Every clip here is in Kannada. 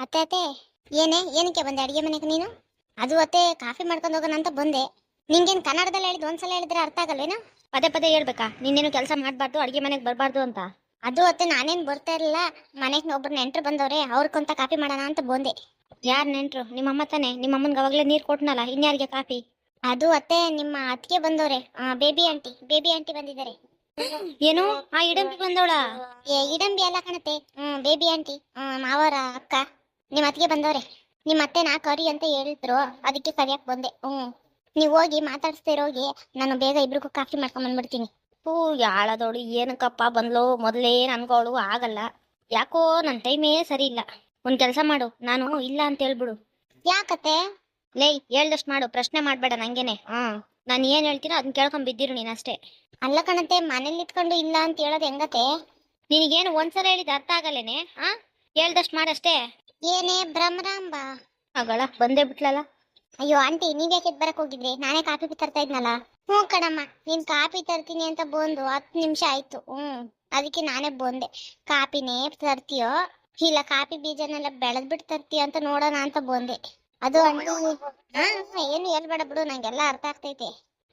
ಅತ್ತೆ ಅತ್ತೆ, ಏನಕ್ಕೆ ಬಂದೆ ಅಡಿಗೆ ಮನೆಗೆ ನೀನು? ಅದು ಅತ್ತೆ, ಕಾಫಿ ಮಾಡ್ಕೊಂಡು ಹೋಗೋಣ ಅಂತ ಬಂದೆ. ನಿಂಗೇನು ಕನ್ನಡದಲ್ಲಿ ಹೇಳಿದ್ ಒಂದ್ಸಲ ಹೇಳಿದ್ರೆ ಅರ್ಥ ಆಗಲ್ವೇನೋ? ಪದೇ ಪದೇ ಹೇಳ್ಬೇಕಾ ನೀನೇನು ಕೆಲಸ ಮಾಡಬಾರ್ದು, ಅಡಿಗೆ ಮನೆಗೆ ಬರಬಾರ್ದು ಅಂತ? ಅದು ಅತ್ತೆ, ನಾನೇನ್ ಬರ್ತಾ ಇರಲಿಲ್ಲ. ಮನೆಗೆ ಒಬ್ರು ನೆಂಟರು ಬಂದವ್ರೆ, ಅವ್ರಿಗೊಂತ ಕಾಫಿ ಮಾಡೋಣ ಅಂತ ಬಂದೆ. ಯಾರು ನೆಂಟ್ರು? ನಿಮ್ಮಮ್ಮ ತಾನೆ? ನಿಮ್ಮಮ್ಮನಿಗೆ ಅವಾಗಲೇ ನೀರು ಕೊಟ್ನಲ್ಲ, ಇನ್ಯಾರಿಗೆ ಕಾಫಿ? ಅದು ಅತ್ತೆ, ನಿಮ್ಮ ಅತ್ತಿಗೆ ಬಂದವ್ರೆ, ಬೇಬಿ ಆಂಟಿ ಬಂದಿದ್ದಾರೆ. ಏನು ಆ ಇಡಂಬಿ ಬಂದವಳ? ಇಡಂಬಿ ಎಲ್ಲ ಕಾಣತ್ತೆ. ಬೇಬಿ ಆಂಟಿ, ಮಾವರ ಅಕ್ಕ, ನಿಮ್ಮ ಅತ್ತಿಗೆ ಬಂದವ್ರೆ. ನಿಮ್ಮ ಅತ್ತೆ ನಾ ಕರಿ ಅಂತ ಹೇಳಿದ್ರು, ಅದಕ್ಕೆ ಕರಿಯಕ್ ಬಂದೆ. ನೀವು ಹೋಗಿ ಮಾತಾಡಿಸ್ತಿರೋಗಿ, ನಾನು ಬೇಗ ಇಬ್ರಿಗೂ ಕಾಫಿ ಮಾಡ್ಕೊಂಡ್ ಬಂದ್ಬಿಡ್ತೀನಿ. ಹೂ, ಯಾಳದವಳು ಏನಕ್ಕಪ್ಪ ಬಂದ್ಲು? ಮೊದಲೇ ನನ್ಗೋಳು ಆಗಲ್ಲ ಯಾಕೋ, ನನ್ನ ಟೈಮೇ ಸರಿ ಇಲ್ಲ. ಒಂದ್ ಕೆಲಸ ಮಾಡು, ನಾನು ಇಲ್ಲ ಅಂತ ಹೇಳ್ಬಿಡು. ಯಾಕತ್ತೆ? ಲೇ, ಹೇಳ್ದಷ್ಟು ಮಾಡು, ಪ್ರಶ್ನೆ ಮಾಡ್ಬೇಡ ನಂಗೇನೆ. ನಾನು ಏನ್ ಹೇಳ್ತೀನೋ ಅದನ್ನ ಕೇಳ್ಕೊಂಡ್ ಬಿದ್ದಿರು ನೀನಷ್ಟೇ. ಅಲ್ಲ ಕಣತ್ತೆ, ಮನೇಲಿ ಇಟ್ಕೊಂಡು ಇಲ್ಲ ಅಂತ ಹೇಳೋದು ಹೆಂಗತ್ತೆ? ನಿನಗೇನು ಒಂದ್ಸಲ ಹೇಳಿದ ಅರ್ಥ ಆಗಲ್ಲೇನೆ? ಹೇಳ್ದಷ್ಟು ಮಾಡಷ್ಟೇ. ಏನೇ ಭ್ರಮರಾಂಬ? ಆಗಳ ಬಂದೇ ಬಿಟ್ಲಲ್ಲ. ಅಯ್ಯೋ ಆಂಟಿ, ನೀವ್ಯಾಕೆ ಬರಕ್ ಹೋಗಿದ್ರಿ? ನಾನೇ ಕಾಫಿ ತರ್ತಾ ಇದ್ನಲ್ಲ. ಹ್ಞೂ ಕಣಮ್ಮ, ನೀನ್ ಕಾಫಿ ತರ್ತೀನಿ ಅಂತ ಬಂದು 10 ನಿಮಿಷ ಆಯ್ತು. ಅದಕ್ಕೆ ನಾನೇ ಬಂದೆ. ಕಾಪಿನೇ ತರ್ತೀಯೋ ಇಲ್ಲ ಕಾಫಿ ಬೀಜನೆಲ್ಲ ಬೆಳೆದ್ಬಿಟ್ಟು ತರ್ತೀಯ ಅಂತ ನೋಡೋಣ ಅಂತ ಬಂದೆ. ಅದು ಅಂಟು. ಏನು ಹೇಳ್ಬೇಡ ಬಿಡು, ನಂಗೆಲ್ಲ ಅರ್ಥ ಆಗ್ತೈತೆ.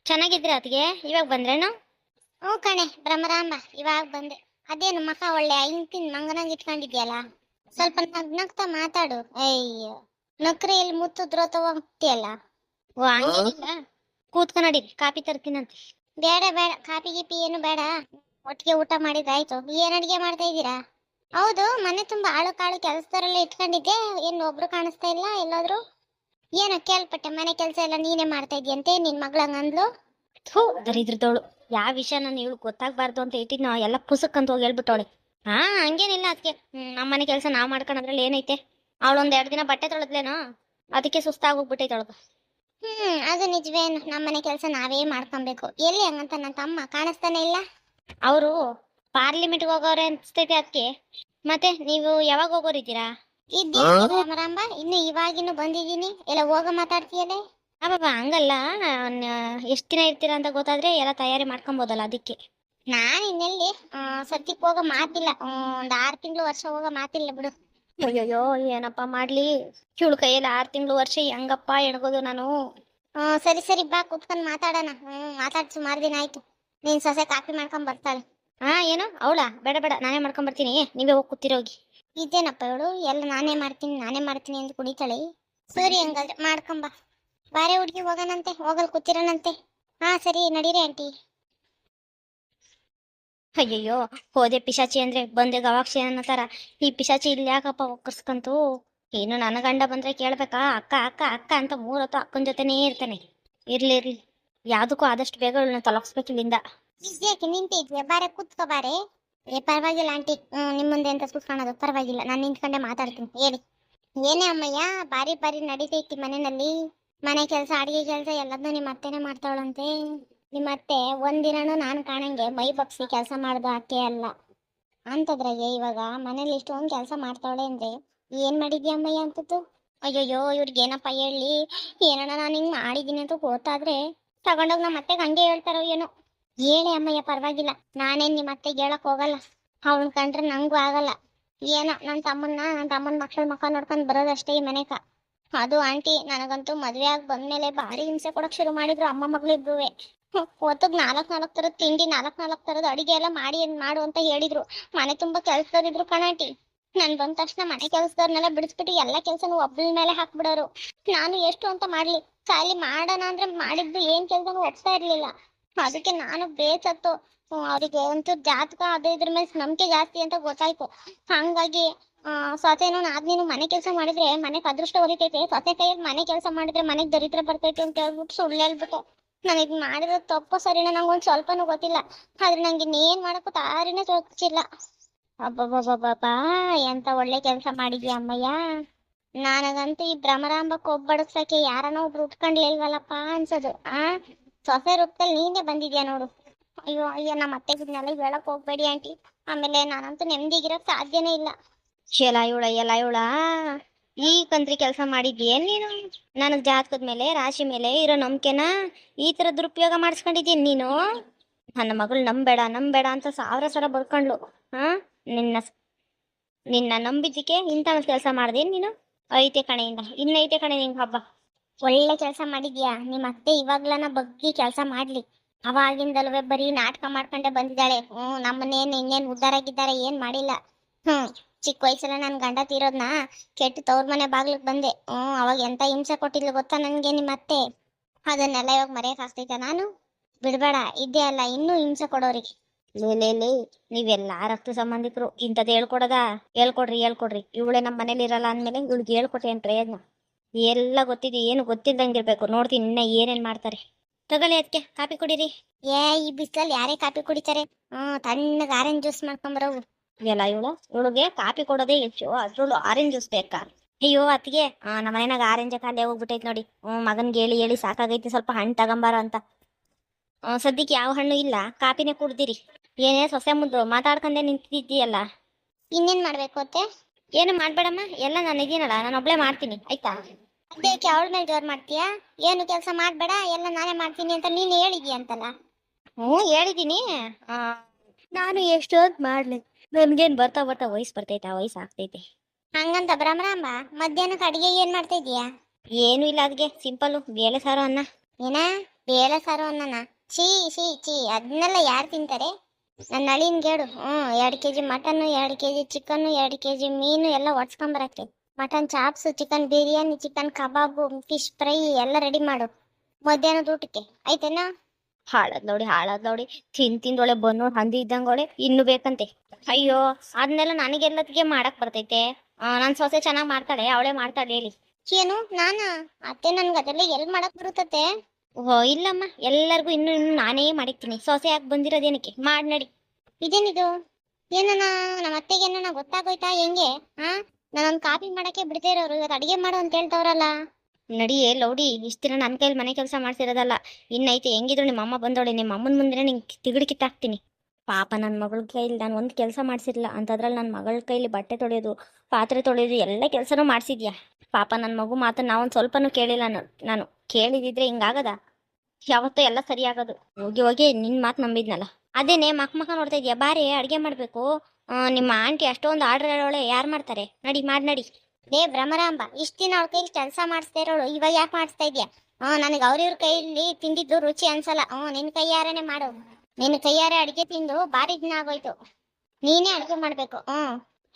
ಚೆನ್ನಾಗಿದ್ರೆ ಅದಕ್ಕೆ ಇವಾಗ ಬಂದ್ರೇನು? ಹ್ಞೂ ಕಣೆ ಭ್ರಮರಾಂಬ, ಇವಾಗ ಬಂದೆ. ಅದೇನು ಮಖ ಒಳ್ಳೆ ಇಂತಿನ ಮಂಗನಾಗಿ ಇಟ್ಕೊಂಡಿದ್ಯಲ್ಲ, ಸ್ವಲ್ಪ ನಗ್ನಗ್ತಾ ಮಾತಾಡು. ಅಯ್ಯೋ, ನಕ್ರೆಯಲ್ಲಿ ಮುತ್ತಿದ್ರೋ ತಗೋತಿಯಲ್ಲ. ಓ, ಹಂಗೇನಿಲ್ಲ. ಕೂತ್ಕೊಂಡಿ, ಕಾಫಿ ತರ್ತೀನಂತೆ. ಬೇಡ ಬೇಡ, ಕಾಫಿ ಗೀಪಿ ಏನು ಬೇಡ. ಒಟ್ಟಿಗೆ ಊಟ ಮಾಡಿದ್ರಾಯ್ತು. ಏನ್ ಅಡಿಗೆ ಮಾಡ್ತಾ ಇದ್ದೀರಾ? ಹೌದು, ಮನೆ ತುಂಬಾ ಆಳು ಕಾಳು ಕೆಲಸದವರೆಲ್ಲ ಇಟ್ಕೊಂಡಿದ್ದೆ, ಏನು ಒಬ್ರು ಕಾಣಿಸ್ತಾ ಇಲ್ಲ ಎಲ್ಲಾದ್ರು? ಏನೋ ಕೇಳ್ಪಟ್ಟೆ, ಮನೆ ಕೆಲಸ ಎಲ್ಲ ನೀನೇ ಮಾಡ್ತಾ ಇದೀಯಂತೆ, ನಿನ್ ಮಗಳಂಗಂದ್ಲು. ಥೂ, ದರಿದ್ರದವಳು. ಯಾವ ವಿಷಯ ನಾನು ಇವಳು ಗೊತ್ತಾಗ್ಬಾರ್ದು ಅಂತ ಇಟ್ಟಿದ್ನೋ ಎಲ್ಲ ಪುಸಕ್ ಅಂತ ಹೋಗಿ ಹೇಳ್ಬಿಟ್ಟವಳೆ. ಹಂಗೇನಿಲ್ಲ ಅದಕ್ಕೆ. ನಮ್ಮನೆ ಕೆಲಸ ನಾವ್ ಮಾಡ್ಕೊಳೋದ್ರಲ್ಲಿ ಏನೈತೆ? ಅವಳೊಂದ್ 2 ದಿನ ಬಟ್ಟೆ ತೊಳೆದ್ಲೇನೋ, ಅದಕ್ಕೆ ಸುಸ್ತಾಗೋಗ್ಬಿಟ್ಟೈತೆ ಅವಳು. ಅದು ನಿಜವೇನು, ನಮ್ಮನೆ ಕೆಲಸ ನಾವೇ ಮಾಡ್ಕೊಬೇಕು. ಎಲ್ಲಿ ಹಂಗಂತ ನನ್ನ ತಮ್ಮ ಕಾಣಿಸ್ತಾನೆ ಇಲ್ಲ. ಅವರು ಪಾರ್ಲಿಮೆಂಟ್ಗೆ ಹೋಗೋರೆ ಅನ್ಸ್ತೈತೆ ಅದಕ್ಕೆ. ಮತ್ತೆ ನೀವು ಯಾವಾಗ ಹೋಗೋರಿದ್ದೀರಾ? ರಾಮರಾಂಬ, ಇನ್ನು ಇವಾಗಿನ್ನು ಬಂದಿದ್ದೀನಿ, ಎಲ್ಲ ಹೋಗ ಮಾತಾಡ್ತೀಯಲ್ಲೇ. ಬಾಬಾ, ಹಂಗಲ್ಲ. ಎಷ್ಟು ದಿನ ಇರ್ತೀರಾ ಅಂತ ಗೊತ್ತಾದ್ರೆ ಎಲ್ಲ ತಯಾರಿ ಮಾಡ್ಕೊಬೋದಲ್ಲ, ಅದಕ್ಕೆ. ನಾನ್ ಇನ್ನೆಲ್ಲಿ ಸದ್ಯಕ್ಕೆ ಹೋಗೋ ಮಾತಿಲ್ಲ. 6 ತಿಂಗಳು ವರ್ಷ ಹೋಗೋ ಮಾತಿಲ್ಲ ಬಿಡು. ಅಯ್ಯೋಯ್ಯೋ, ಏನಪ್ಪ ಮಾಡ್ಲಿ? ಇವಳು ಕೈಯಲ್ಲಿ 6 ತಿಂಗಳು ವರ್ಷ ಹೆಂಗಪ್ಪ ಎಣಗೋದು ನಾನು? ಸರಿ ಸರಿ, ಬಾ ಕುತ್ಕೊಂಡ್ ಮಾತಾಡೋಣ. ಮಾತಾಡ್ ಸುಮಾರು ದಿನ ಆಯ್ತು. ನೀನ್ ಸೊಸೆ ಕಾಫಿ ಮಾಡ್ಕೊಂಡ್ ಬರ್ತಾಳೆ. ಏನು ಅವಳ? ಬೇಡ ಬೇಡ, ನಾನೇ ಮಾಡ್ಕೊಂಡ್ ಬರ್ತೀನಿ, ನೀವೇ ಹೋಗಿ ಕೂತಿರೋಗಿ. ಇದೇನಪ್ಪ ಇವಳು, ಎಲ್ಲ ನಾನೇ ಮಾಡ್ತೀನಿ ಅಂತ ಕುಡಿತಾಳೆ. ಸರಿ, ಹಂಗಾದ್ರೆ ಮಾಡ್ಕೊಂಬ. ಬಾರೆ ಹುಡುಗಿ, ಹೋಗೋಣಂತೆ, ಹೋಗಲ್ ಕೂತಿರೋಣಂತೆ. ಸರಿ ನಡೀರಿ ಆಂಟಿ. ಅಯ್ಯಯ್ಯೋ, ಹೋದೆ ಪಿಶಾಚಿ ಅಂದ್ರೆ ಬಂದೆ ಗವಾಕ್ಷಿ ಅನ್ನೋ ತರ. ಈ ಪಿಶಾಚಿ ಇಲ್ಲಿ ಯಾಕಪ್ಪ ಒಕ್ಕರ್ಸ್ಕಂತು? ಏನು ನನ್ನ ಗಂಡ ಬಂದ್ರೆ ಕೇಳ್ಬೇಕಾ? ಅಕ್ಕ ಅಕ್ಕ ಅಕ್ಕ ಅಂತ 3 ಹೊತ್ತು ಅಕ್ಕನ ಜೊತೆನೇ ಇರ್ತಾನೆ. ಇರ್ಲಿ, ಯಾವ್ದಕ್ಕೂ ಆದಷ್ಟು ಬೇಗ ಇವಳನ್ನ ತೊಲಗಿಸ್ಬೇಕು ಇಲ್ಲಿಂದ. ಯಾಕೆ ನಿಂತಿದ್ಯಾ? ಬಾರೆ ಕೂತ್ಕೋ ಬಾರೆ. ಪರವಾಗಿಲ್ಲ ಆಂಟಿ, ನಿಮ್ ಮುಂದೆ ಅಂತ ಕೂತ್ಕೊಳ್ಳೋದು ಪರವಾಗಿಲ್ಲ, ನಾನು ನಿಂತ್ಕೊಂಡೆ ಮಾತಾಡ್ತೀನಿ. ಹೇಳಿ. ಏನೇ ಅಮ್ಮಯ್ಯ, ಬಾರಿ ನಡೀತೈತಿ ಮನೆಯಲ್ಲಿ. ಮನೆ ಕೆಲಸ, ಅಡಿಗೆ ಕೆಲಸ ಎಲ್ಲದನ್ನೂ ನಿಮ್ಮ ಅತ್ತೆನೇ ಮಾಡ್ತಾವಳಂತೆ. ನಿಮ್ಮ ಅತ್ತೆ ಒಂದಿನೂ ನಾನು ಕಾಣಂಗೆ ಮೈ ಬಗ್ಸಿ ಕೆಲಸ ಮಾಡ್ದು ಅಕ್ಕೆ ಅಲ್ಲ ಅಂತದ್ರಾಗೆ ಇವಾಗ ಮನೇಲಿ ಇಷ್ಟೊಂದು ಕೆಲಸ ಮಾಡ್ತಾವಳೆ ಅಂದ್ರೆ ಏನ್ ಮಾಡಿದ್ಯಾ ಅಮ್ಮಯ್ಯ ಅಂತದ್ದು? ಅಯ್ಯಯ್ಯೋ, ಇವ್ರಿಗೆ ಏನಪ್ಪ ಹೇಳಿ? ಏನಣ್ಣ ನಾನು ಹಿಂಗ್ ಮಾಡಿದೀನಿ ಅಂತ ಗೊತ್ತಾದ್ರೆ ತಗೊಂಡೋಗಿ ನಮ್ಮ ಅತ್ತೆಗೆ ಹಂಗೆ ಹೇಳ್ತಾರೋ ಏನೋ. ಹೇಳಿ ಅಮ್ಮಯ್ಯ, ಪರವಾಗಿಲ್ಲ, ನಾನೇನ್ ನಿಮ್ಮ ಅತ್ತೆಗೆ ಹೇಳಕ್ ಹೋಗಲ್ಲ. ಅವನ್ ಕಂಡ್ರೆ ನಂಗೂ ಆಗಲ್ಲ. ಏನೋ ನನ್ನ ತಮ್ಮನ ಮಕ್ಕಳ ಮಕ್ಕ ನೋಡ್ಕೊಂಡ್ ಬರೋದಷ್ಟೇ ಈ ಮನೆಕ. ಅದು ಆಂಟಿ, ನನಗಂತೂ ಮದ್ವೆ ಆಗಿ ಬಂದ್ಮೇಲೆ ಭಾರಿ ಹಿಂಸೆ ಕೊಡಕ್ ಶುರು ಮಾಡಿದ್ರು ಅಮ್ಮ ಮಗಳು ಇಬ್ರುವೆ. ಹೊತ್ತಗ್ 4 ತರದ ತಿಂಡಿ, 4 ತರದ ಅಡಿಗೆ ಎಲ್ಲ ಮಾಡು ಅಂತ ಹೇಳಿದ್ರು. ಮನೆ ತುಂಬಾ ಕೆಲ್ಸದವ್ರಿದ್ರು ಕಣಾಂಟಿ. ನನ್ ಬಂದ ತಕ್ಷಣ ಮನೆ ಕೆಲ್ಸದವ್ರನ್ನೆಲ್ಲ ಬಿಡಿಸ್ಬಿಟ್ಟು ಎಲ್ಲ ಕೆಲ್ಸನೂ ಒಬ್ಬಳ ಮೇಲೆ ಹಾಕ್ಬಿಡೋರು. ನಾನು ಎಷ್ಟು ಅಂತ ಮಾಡ್ಲಿ, ಖಾಲಿ ಮಾಡೋಣ ಅಂದ್ರೆ ಮಾಡಿದ್ದು ಏನ್ ಕೆಲ್ಸನೂ ಒಪ್ತಾ ಇರ್ಲಿಲ್ಲ. ಅದಕ್ಕೆ ನಾನು ಬೇಸತ್ತು. ಅವ್ರಿಗೆ ಅಂತೂ ಜಾತಕ ಅದೇ ಇದ್ರ ಮೇಲೆ ನಂಬಿಕೆ ಜಾಸ್ತಿ ಅಂತ ಗೊತ್ತಾಯ್ತು. ಹಂಗಾಗಿ ಸೊಸೆನೂ ನಾದ್ನೀನು ಮನೆ ಕೆಲಸ ಮಾಡಿದ್ರೆ ಮನೆಗೆ ಅದೃಷ್ಟ ಹೊಲಿತೈತೆ, ಸೊಸೆ ಕೈಯಲ್ಲಿ ಮನೆ ಕೆಲಸ ಮಾಡಿದ್ರೆ ಮನೆಗೆ ದರಿದ್ರ ಬರ್ತೈತೆ ಅಂತ ಹೇಳ್ಬಿಟ್ಟು ಸುಳ್ಳು ಹೇಳ್ಬಿಟ್ಟೆ. ನಾನು ಇದು ಮಾಡಿರೋ ತಪ್ಪು ಸರಿನ ನಂಗೊಂದು ಸ್ವಲ್ಪನೂ ಗೊತ್ತಿಲ್ಲ. ಆದ್ರೆ ನಂಗೆ ಇನ್ನೇನ್ ಮಾಡಕ್ಕೂ ತಾರಿನೇ ತೋಚಿಲ್ಲ. ಅಬ್ಬಬ್ಬಬ್ಬಬ್ಬಾ, ಎಂತ ಒಳ್ಳೆ ಕೆಲಸ ಮಾಡಿದ್ಯಾ ಅಮ್ಮಯ್ಯ. ನನಗಂತೂ ಈ ಭ್ರಮರಾಂಬಕ್ಕೆ ಒಬ್ಬಡಸಕ್ಕೆ ಯಾರನ್ನೋ ಒಬ್ರು ಉಟ್ಕೊಂಡ್ಲಿಲ್ವಲ್ಲಪ್ಪ ಅನ್ಸೋದು. ಸೊಸೆ ರೂಪದಲ್ಲಿ ನೀನೇ ಬಂದಿದ್ಯಾ ನೋಡು. ಅಯ್ಯೋ ನಮ್ಮ ಅತ್ತೆಗಿದ್ನೆಲ್ಲ ಹೇಳಕ್ ಹೋಗ್ಬೇಡಿ ಆಂಟಿ, ಆಮೇಲೆ ನಾನಂತೂ ನೆಮ್ಮದಿಗಿರಕ್ ಸಾಧ್ಯನೇ ಇಲ್ಲ. ಎಲ್ಲ ಇವಳ ಈ ಕಂತ್ರಿ ಕೆಲಸ ಮಾಡಿದ್ಯೇನ್ ನೀನು? ನನಗ್ ಜಾತಕದ ಮೇಲೆ, ರಾಶಿ ಮೇಲೆ ಇರೋ ನಂಬಿಕೆನ ಈ ತರ ದುರುಪಯೋಗ ಮಾಡಿಸ್ಕೊಂಡಿದ್ದೀನಿ ನೀನು. ನನ್ನ ಮಗಳು ನಂಬೇಡ ಅಂತ 1000 ಸಲ ಬಡ್ಕೊಂಡ್ಲು. ನಿನ್ನ ನಿನ್ನ ನಂಬಿದ್ದಕ್ಕೆ ಇಂಥ ಒಂದು ಕೆಲಸ ಮಾಡ್ದೆ ನೀನು. ಐತೆ ಕಣೆಯಿಂದ ಇನ್ನೈತೆ ಕಣೆ ನಿಂಗೆ ಹಬ್ಬ. ಒಳ್ಳೆ ಕೆಲಸ ಮಾಡಿದ್ಯಾ. ನಿಮ್ಮ ಅತ್ತೆ ಇವಾಗ್ಲನ ಬಗ್ಗಿ ಕೆಲಸ ಮಾಡ್ಲಿ. ಅವಾಗಿಂದಲ್ವೇ ಬರೀ ನಾಟಕ ಮಾಡ್ಕೊಂಡೆ ಬಂದಿದ್ದಾಳೆ. ನಮ್ಮನ್ನೇನು ಇನ್ನೇನು ಉದ್ಧಾರ ಆಗಿದ್ದಾರೆ ಏನ್ ಮಾಡಿಲ್ಲ. ಚಿಕ್ಕ ವಯಸ್ಸಲ್ಲ ನನ್ ಗಂಡ ತೀರೋದ್ನ ಕೆಟ್ಟು ತವ್ರ ಮನೆ ಬಾಗ್ಲಿಗೆ ಬಂದೆ. ಅವಾಗ ಎಂತ ಹಿಂಸೆ ಕೊಟ್ಟಿದ್ಲು ಗೊತ್ತಾ ನನ್ಗೆ ನಿಮ್ಮ ಅತ್ತೆ. ಅದನ್ನೆಲ್ಲ ಇವಾಗ ಮರೆಯಕ್ ಆಗ್ತೈತ ನಾನು? ಬಿಡ್ಬೇಡ, ಇದ್ದೇ ಅಲ್ಲ ಇನ್ನೂ ಹಿಂಸೆ ಕೊಡೋರಿಗೆ. ಲೇ ನೀವೆಲ್ಲ ರಕ್ತ ಸಂಬಂಧಿಕರು ಇಂಥದ್ದು ಹೇಳ್ಕೊಡ್ರಿ. ಇವಳೆ ನಮ್ಮ ಮನೇಲಿ ಇರಲ್ಲ ಅಂದ್ಮೇಲೆ ಇವಳಿಗೆ ಹೇಳ್ಕೊಟ್ಟೆ ಏನ್ ಪ್ರಯೋಜನ? ಎಲ್ಲ ಗೊತ್ತಿದೆ, ಏನು ಗೊತ್ತಿಲ್ದಂಗಿರ್ಬೇಕು. ನೋಡ್ತೀನಿ ಇನ್ನ ಏನೇನ್ ಮಾಡ್ತಾರೆ. ತಗೊಳ್ಳಿ ಅದಕ್ಕೆ ಕಾಪಿ ಕುಡೀರಿ. ಈ ಬಿಸಿಲಲ್ಲಿ ಯಾರೇ ಕಾಪಿ ಕುಡಿತಾರೆ? ತಣ್ಣಗೆ ಆರೆಂಜ್ ಜ್ಯೂಸ್ ಮಾಡ್ಕೊಂಬರವು. ಎಲ್ಲ ಇವಳಿಗೆ ಕಾಪಿ ಕೊಡೋದೇ ಹೆಚ್ಚು, ಅದ್ರಲ್ಲೂ ಆರೆಂಜ್ ಜ್ಯೂಸ್ ಬೇಕಾ? ಅಯ್ಯೋ ಅತ್ತಿಗೆ, ನಮ್ಮ ಮನೆಯಾಗ ಆರೆಂಜ್ ಖಾಲಿ ಹೋಗ್ಬಿಟ್ಟೈತೆ ನೋಡಿ. ಮಗನ್ಗೆ ಹೇಳಿ ಸಾಕಾಗೈತಿ, ಸ್ವಲ್ಪ ಹಣ್ಣು ತಗೊಂಬಾರ ಅಂತ. ಸದ್ಯಕ್ಕೆ ಯಾವ ಹಣ್ಣು ಇಲ್ಲ, ಕಾಪಿನೇ ಕುಡ್ದಿರಿ. ಏನೇ ಸೊಸೆ ಮುದ್ದು ಮಾತಾಡ್ಕೊಂಡೆ ನಿಂತಿದ್ದೀಯಲ್ಲ. ಇನ್ನೇನ್ ಮಾಡ್ಬೇಕು ಅತ್ತೆ? ಏನು ಮಾಡ್ಬೇಡಮ್ಮ, ಎಲ್ಲ ನಾನು ಇದೀನಲ್ಲ, ನಾನು ಒಬ್ಳೆ ಮಾಡ್ತೀನಿ ಆಯ್ತಾ. ಅದಕ್ಕೆ ಅವಳ ಮೇಲೆ ಜೋರ್ ಮಾಡ್ತೀಯಾ? ಏನು ಕೆಲಸ ಮಾಡ್ಬೇಡ, ಎಲ್ಲ ನಾನೇ ಮಾಡ್ತೀನಿ ಅಂತ ನೀನು ಹೇಳಿದ್ಯಾ ಅಂತಲ್ಲ. ಹೇಳಿದ್ದೀನಿ. ನಾನು ಎಷ್ಟೊಂದು ಮಾಡ್ಲಿ, ನನ್ಗೇನ್ ಬರ್ತಾ ವಯಸ್ಸು ಬರ್ತೈತೆ, ವಯಸ್ಸು ಆಗ್ತೈತೆ. ಹಂಗಂತ ಬ್ರಹ್ಮರಾಂಬ ಮಧ್ಯಾಹ್ನಕ್ಕೆ ಅಡಿಗೆ ಏನ್ ಮಾಡ್ತಾ ಇದೀಯಾ? ಏನು ಇಲ್ಲ, ಅದ್ಗೆ ಸಿಂಪಲ್ಲು ಬೇಳೆ ಸಾರು ಅನ್ನ. ಏನ ಬೇಳೆ ಸಾರು ಅನ್ನನ? ಚೀ ಅದನ್ನೆಲ್ಲ ಯಾರು ತಿಂತಾರೆ? ನನ್ನ ಅಳಿನ್ಗೆ ಹೇಳು. 2 kg mutton, 2 kg chicken, 2 kg ಮೀನು ಎಲ್ಲ ಒಡ್ಸ್ಕೊಂಬರಕ್ಕೆ. Mutton chops, chicken biryani, chicken kebab, fish fry ಎಲ್ಲ ರೆಡಿ ಮಾಡು ಮಧ್ಯಾಹ್ನದ ಊಟಕ್ಕೆ, ಆಯ್ತೇನಾ? ಹಾಳದ್ ನೋಡಿ ತಿಂದೊಳೆ ಬನ್ನೋಳು ಹಂದಿ ಇದ್ದಂಗೋಳೆ ಇನ್ನು ಬೇಕಂತೆ. ಅಯ್ಯೋ ಅದನ್ನೆಲ್ಲ ನನಗೆಲ್ಲತ್ತಿಗೆ ಮಾಡಕ್ ಬರ್ತೈತೆ. ನನ್ ಸೊಸೆ ಚೆನ್ನಾಗ್ ಮಾಡ್ತಾಳೆ, ಅವಳೇ ಮಾಡ್ತಾಳೆ ಹೇಳಿ. ಏನು ನಾನ? ಅತ್ತೆ ನನ್ಗೆ ಅದೆಲ್ಲ ಎಲ್ಲಿ ಮಾಡಕ್ ಬರುತ್ತತೆ? ಇಲ್ಲಮ್ಮ, ಎಲ್ಲರಿಗೂ ಇನ್ನು ನಾನೇ ಮಾಡಿಕ್ತೀನಿ. ಸೊಸೆ ಯಾಕೆ ಬಂದಿರೋದೇನಕ್ಕೆ, ಮಾಡಿ ನಡಿ. ಇದೇನಿದು? ಏನನ ನಮ್ಮ ಅತ್ತೆಗೆ ಏನನ ಗೊತ್ತಾಗೋಯ್ತಾ ಹೆಂಗೆ? ನಾನೊಂದು ಕಾಪಿ ಮಾಡಕ್ಕೆ ಬಿಡ್ದೇ ಇರೋರು ಇವತ್ತು ಅಡಿಗೆ ಮಾಡು ಅಂತ ಹೇಳ್ತವ್ರಲ್ಲ. ನಡಿಯೇ ಲೌಡಿ, ಇಷ್ಟ ದಿನ ನನ್ನ ಕೈಲಿ ಮನೆ ಕೆಲಸ ಮಾಡ್ತಿರೋದಲ್ಲ, ಇನ್ನೈತೆ. ಹೆಂಗಿದ್ರು ನಿಮ್ಮ ಅಮ್ಮ ಬಂದವಳೆ, ನಿಮ್ಮ ಅಮ್ಮನ ಮುಂದೆ ನಿಂಗೆ ತಿಗಡಿ ಕಿತ್ತಾಕ್ತೀನಿ. ಪಾಪ ನನ್ನ ಮಗಳ ಕೈಲಿ ನಾನು ಒಂದು ಕೆಲಸ ಮಾಡಿಸಿರ್ಲಿಲ್ಲ ಅಂತದ್ರಲ್ಲಿ ನನ್ನ ಮಗಳ ಕೈಲಿ ಬಟ್ಟೆ ತೊಳೆಯೋದು, ಪಾತ್ರೆ ತೊಳೆಯೋದು ಎಲ್ಲ ಕೆಲಸನೂ ಮಾಡಿಸಿದ್ಯಾ. ಪಾಪ ನನ್ನ ಮಗು ಮಾತನ್ನು ನಾವೊಂದು ಸ್ವಲ್ಪನೂ ಕೇಳಿಲ್ಲ. ನಾನು ಕೇಳಿದಿದ್ರೆ ಹಿಂಗಾಗದ? ಯಾವತ್ತೂ ಎಲ್ಲ ಸರಿ ಆಗೋದು. ಹೋಗಿ ನಿನ್ನ ಮಾತು ನಂಬಿದ್ನಲ್ಲ. ಅದೇನೆ ಮಕ್ಕ ನೋಡ್ತಾ ಇದೀಯಾ, ಬಾರಿ ಅಡುಗೆ ಮಾಡಬೇಕು. ನಿಮ್ಮ ಆಂಟಿ ಅಷ್ಟೊಂದು ಆರ್ಡರ್ ಹೇಳೋಳೆ, ಯಾರು ಮಾಡ್ತಾರೆ? ನಡಿ. ಭ್ರಮರಾಂಬ, ಇಷ್ಟ ದಿನ ಅವಳ ಕೈಲಿ ಕೆಲಸ ಮಾಡಿಸ್ತಾ ಇರೋಳು, ಇವಾಗ ಯಾಕೆ ಮಾಡಿಸ್ತಾ ಇದೆಯಾ? ನನಗೆ ಅವ್ರಿವ್ರ ಕೈಯಲ್ಲಿ ತಿಂದಿದ್ದು ರುಚಿ ಅನ್ಸಲ್ಲ. ನಿನ್ನ ಕೈಯಾರನೆ ಮಾಡು. ನಿನ್ನ ಕೈಯಾರೆ ಅಡಿಗೆ ತಿಂದು ಭಾರಿ ದಿನ ಆಗೋಯ್ತು. ನೀನೇ ಅಡಿಗೆ ಮಾಡ್ಬೇಕು.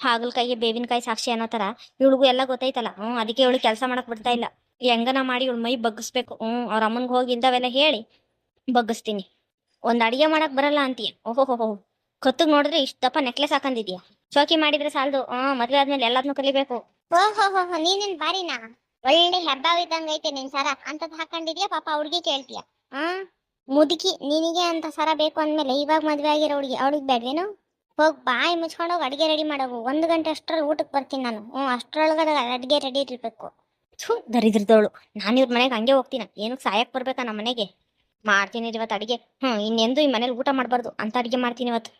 ಹಾಗಲಕಾಯಿಗೆ ಬೇವಿನಕಾಯಿ ಸಾಕ್ಷಿ ಅನ್ನೋ ಥರ ಇವಳಿಗೂ ಎಲ್ಲ ಗೊತ್ತೈತಲ್ಲ. ಅದಕ್ಕೆ ಇವಳು ಕೆಲಸ ಮಾಡಕ್ ಬಿಡ್ತಾ ಇಲ್ಲ. ಹೆಂಗನ ಮಾಡಿ ಇವಳು ಮೈ ಬಗ್ಗಿಸ್ಬೇಕು. ಅವ್ರ ಅಮ್ಮನಿಗೆ ಹೋಗಿ ಇಂಥವೆಲ್ಲ ಹೇಳಿ ಬಗ್ಗಿಸ್ತೀನಿ. ಒಂದು ಅಡಿಗೆ ಮಾಡಕ್ ಬರಲ್ಲ ಅಂತೀಯ? ಓಹೋ, ಕತ್ತಿಗೆ ನೋಡಿದ್ರೆ ಇಷ್ಟು ದಪ್ಪ ನೆಕ್ಲೆಸ್ ಹಾಕೊಂಡಿದ್ಯಾ. ಶೋಕಿ ಮಾಡಿದ್ರೆ ಸಾಲದು, ಮದುವೆ ಆದ್ಮೇಲೆ ಎಲ್ಲದನ್ನೂ ಕಲಿಬೇಕು. ಓಹೋ, ನೀನೇನ್ ಬಾರಿನಾ? ಒಳ್ಳೆ ಹೆಬ್ಬಾವಿದ್ದಂಗ ಐತೆ ನಿನ್ ಸರ. ಅಂತದ್ ಹಾಕೊಂಡಿದ್ಯಾ? ಪಾಪ ಹುಡ್ಗಿ ಕೇಳ್ತೀಯ? ಮುದುಕಿ, ನಿನಗೆ ಅಂತ ಸರ ಬೇಕು ಅಂದ್ಮೇಲೆ ಇವಾಗ ಮದ್ವೆ ಆಗಿರೋ ಹುಡುಗಿ ಅವಳಿಗೆ ಬೇಡ್ವೇನು? ಹೋಗಿ ಬಾಯಿ ಮುಚ್ಕೊಂಡೋಗಿ ಅಡಿಗೆ ರೆಡಿ ಮಾಡೋಗು. 1 ಗಂಟೆ ಅಷ್ಟ್ರಲ್ಲಿ ಊಟಕ್ಕೆ ಬರ್ತೀನಿ ನಾನು. ಅಷ್ಟ್ರೊಳಗಡೆ ಅಡಿಗೆ ರೆಡಿ ಇರ್ಬೇಕು. ದರಿದ್ರದವಳು, ನಾನು ಇವ್ರ ಮನೆಗೆ ಹಂಗೆ ಹೋಗ್ತೀನ? ಏನಕ್ಕೆ ಸಾಯಕ್ ಬರ್ಬೇಕಾ ನಮ್ಮ ಮನೆಗೆ? ಮಾಡ್ತೀನಿ ಇವತ್ತು ಅಡಿಗೆ. ಇನ್ನೆಂದು ಈ ಮನೇಲಿ ಊಟ ಮಾಡಬಾರ್ದು ಅಂತ ಅಡಿಗೆ ಮಾಡ್ತೀನಿ ಇವತ್ತು.